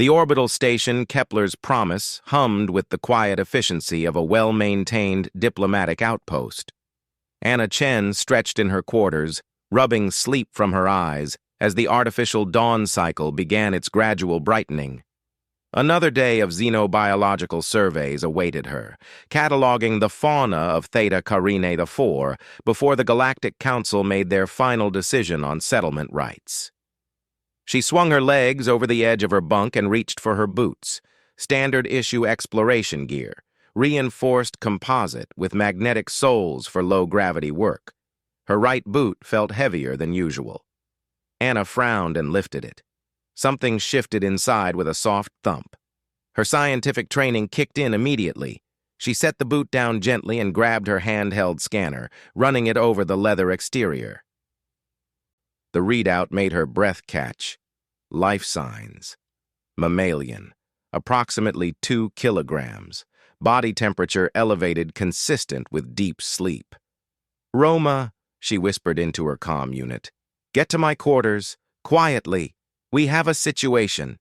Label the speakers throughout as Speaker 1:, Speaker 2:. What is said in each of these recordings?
Speaker 1: The orbital station, Kepler's Promise, hummed with the quiet efficiency of a well-maintained diplomatic outpost. Anna Chen stretched in her quarters, rubbing sleep from her eyes as the artificial dawn cycle began its gradual brightening. Another day of xenobiological surveys awaited her, cataloging the fauna of Theta Carinae IV before the Galactic Council made their final decision on settlement rights. She swung her legs over the edge of her bunk and reached for her boots, standard-issue exploration gear, reinforced composite with magnetic soles for low-gravity work. Her right boot felt heavier than usual. Anna frowned and lifted it. Something shifted inside with a soft thump. Her scientific training kicked in immediately. She set the boot down gently and grabbed her handheld scanner, running it over the leather exterior. The readout made her breath catch. Life signs. Mammalian. Approximately 2 kilograms. Body temperature elevated consistent with deep sleep. "Roma," she whispered into her comm unit. "Get to my quarters. Quietly. We have a situation."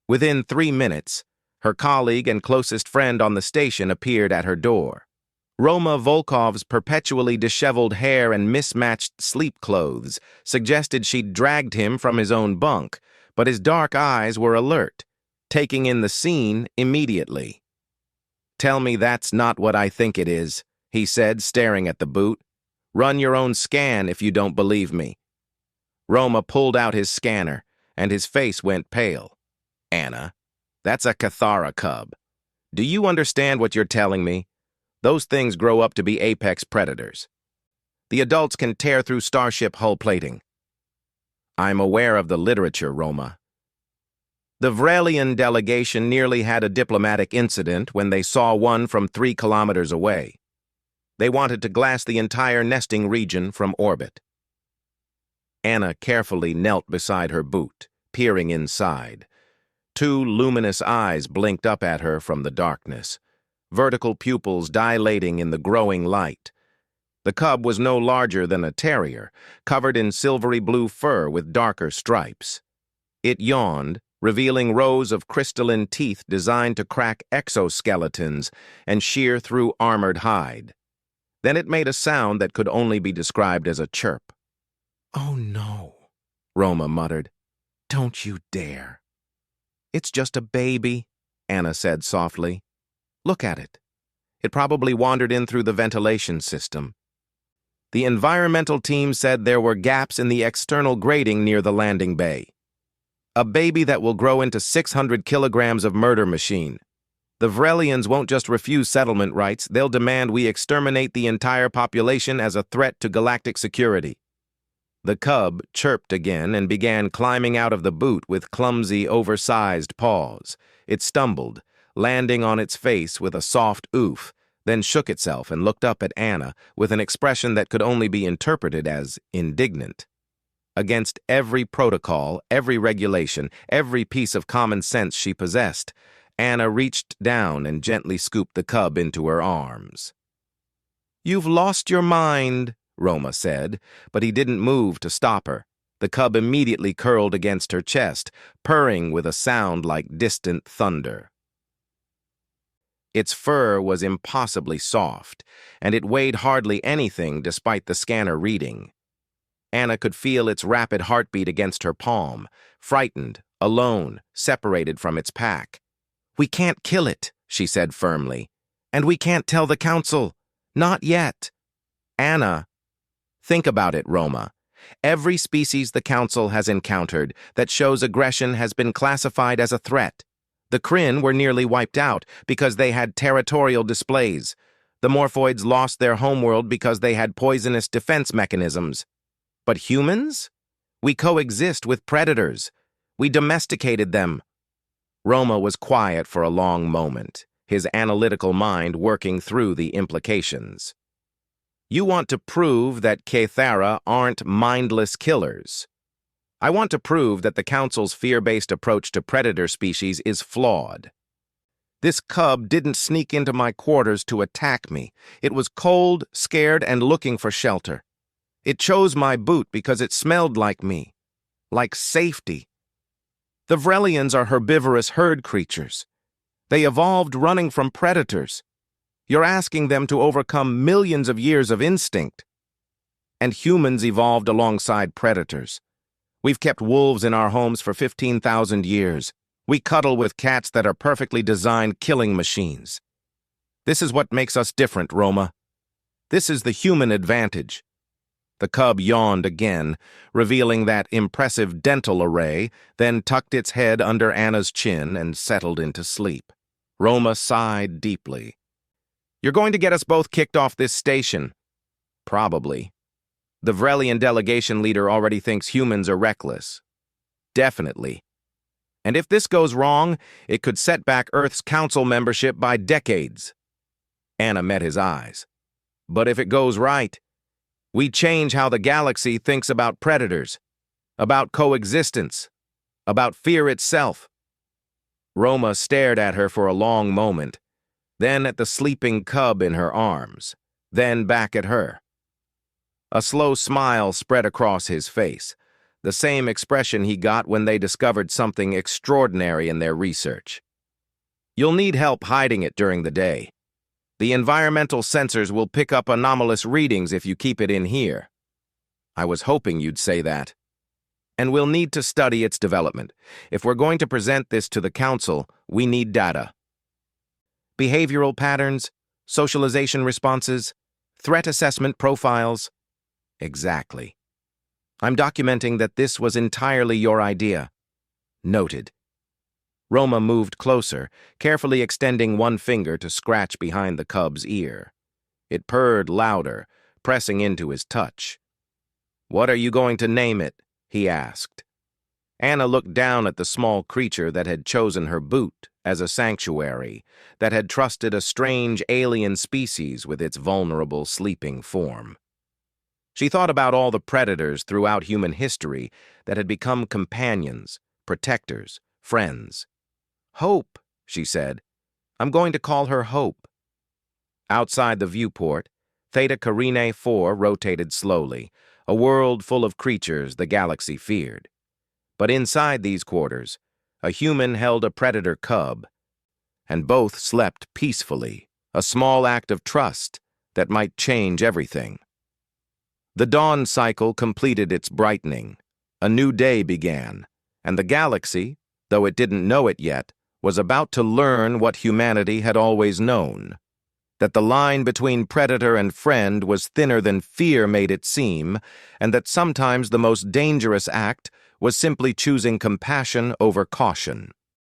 Speaker 1: Within 3 minutes, her colleague and closest friend on the station appeared at her door. Roma Volkov's perpetually disheveled hair and mismatched sleep clothes suggested she'd dragged him from his own bunk, but his dark eyes were alert, taking in the scene immediately. "Tell me that's not what I think it is," he said, staring at the boot. "Run your own scan if you don't believe me." Roma pulled out his scanner, and his face went pale. "Anna, that's a Cathara cub. Do you understand what you're telling me? Those things grow up to be apex predators. The adults can tear through starship hull plating." "I'm aware of the literature, Roma." The Vrelian delegation nearly had a diplomatic incident when they saw one from 3 kilometers away. They wanted to glass the entire nesting region from orbit. Anna carefully knelt beside her boot, peering inside. 2 luminous eyes blinked up at her from the darkness, vertical pupils dilating in the growing light. The cub was no larger than a terrier, covered in silvery blue fur with darker stripes. It yawned, revealing rows of crystalline teeth designed to crack exoskeletons and shear through armored hide. Then it made a sound that could only be described as a chirp. "Oh no," Roma muttered. "Don't you dare." "It's just a baby," Anna said softly. "Look at it. It probably wandered in through the ventilation system." The environmental team said there were gaps in the external grating near the landing bay. "A baby that will grow into 600 kilograms of murder machine. The Vrelians won't just refuse settlement rights, they'll demand we exterminate the entire population as a threat to galactic security." The cub chirped again and began climbing out of the boot with clumsy, oversized paws. It stumbled, landing on its face with a soft oof, then shook itself and looked up at Anna with an expression that could only be interpreted as indignant. Against every protocol, every regulation, every piece of common sense she possessed, Anna reached down and gently scooped the cub into her arms. "You've lost your mind," Roma said, but he didn't move to stop her. The cub immediately curled against her chest, purring with a sound like distant thunder. Its fur was impossibly soft, and it weighed hardly anything despite the scanner reading. Anna could feel its rapid heartbeat against her palm, frightened, alone, separated from its pack. "We can't kill it," she said firmly. "And we can't tell the council. Not yet." "Anna, think about it, Roma. Every species the council has encountered that shows aggression has been classified as a threat. The Kryn were nearly wiped out because they had territorial displays. The Morphoids lost their homeworld because they had poisonous defense mechanisms. But humans? We coexist with predators. We domesticated them." Roma was quiet for a long moment, his analytical mind working through the implications. "You want to prove that Cathara aren't mindless killers. I want to prove that the Council's fear-based approach to predator species is flawed. This cub didn't sneak into my quarters to attack me. It was cold, scared, and looking for shelter. It chose my boot because it smelled like me, like safety. The Vrelians are herbivorous herd creatures. They evolved running from predators. You're asking them to overcome millions of years of instinct. And humans evolved alongside predators. We've kept wolves in our homes for 15,000 years. We cuddle with cats that are perfectly designed killing machines. This is what makes us different, Roma. This is the human advantage. The cub yawned again, revealing that impressive dental array, then tucked its head under Anna's chin and settled into sleep. Roma sighed deeply. You're going to get us both kicked off this station. Probably. The Vrelian delegation leader already thinks humans are reckless. Definitely. And if this goes wrong, it could set back Earth's council membership by decades. Anna met his eyes. But if it goes right, we change how the galaxy thinks about predators, about coexistence, about fear itself. Roma stared at her for a long moment, then at the sleeping cub in her arms, then back at her. A slow smile spread across his face, the same expression he got when they discovered something extraordinary in their research. You'll need help hiding it during the day. The environmental sensors will pick up anomalous readings if you keep it in here. I was hoping you'd say that. And we'll need to study its development. If we're going to present this to the council, we need data. Behavioral patterns, socialization responses, threat assessment profiles. Exactly. I'm documenting that this was entirely your idea. Noted. Roma moved closer, carefully extending one finger to scratch behind the cub's ear. It purred louder, pressing into his touch. What are you going to name it? He asked. Anna looked down at the small creature that had chosen her boot as a sanctuary, that had trusted a strange alien species with its vulnerable sleeping form. She thought about all the predators throughout human history that had become companions, protectors, friends. Hope, she said. I'm going to call her Hope. Outside the viewport, Theta Carinae 4 rotated slowly, a world full of creatures the galaxy feared. But inside these quarters, a human held a predator cub, and both slept peacefully, a small act of trust that might change everything. The dawn cycle completed its brightening. A new day began, and the galaxy, though it didn't know it yet, was about to learn what humanity had always known, that the line between predator and friend was thinner than fear made it seem, and that sometimes the most dangerous act was simply choosing compassion over caution.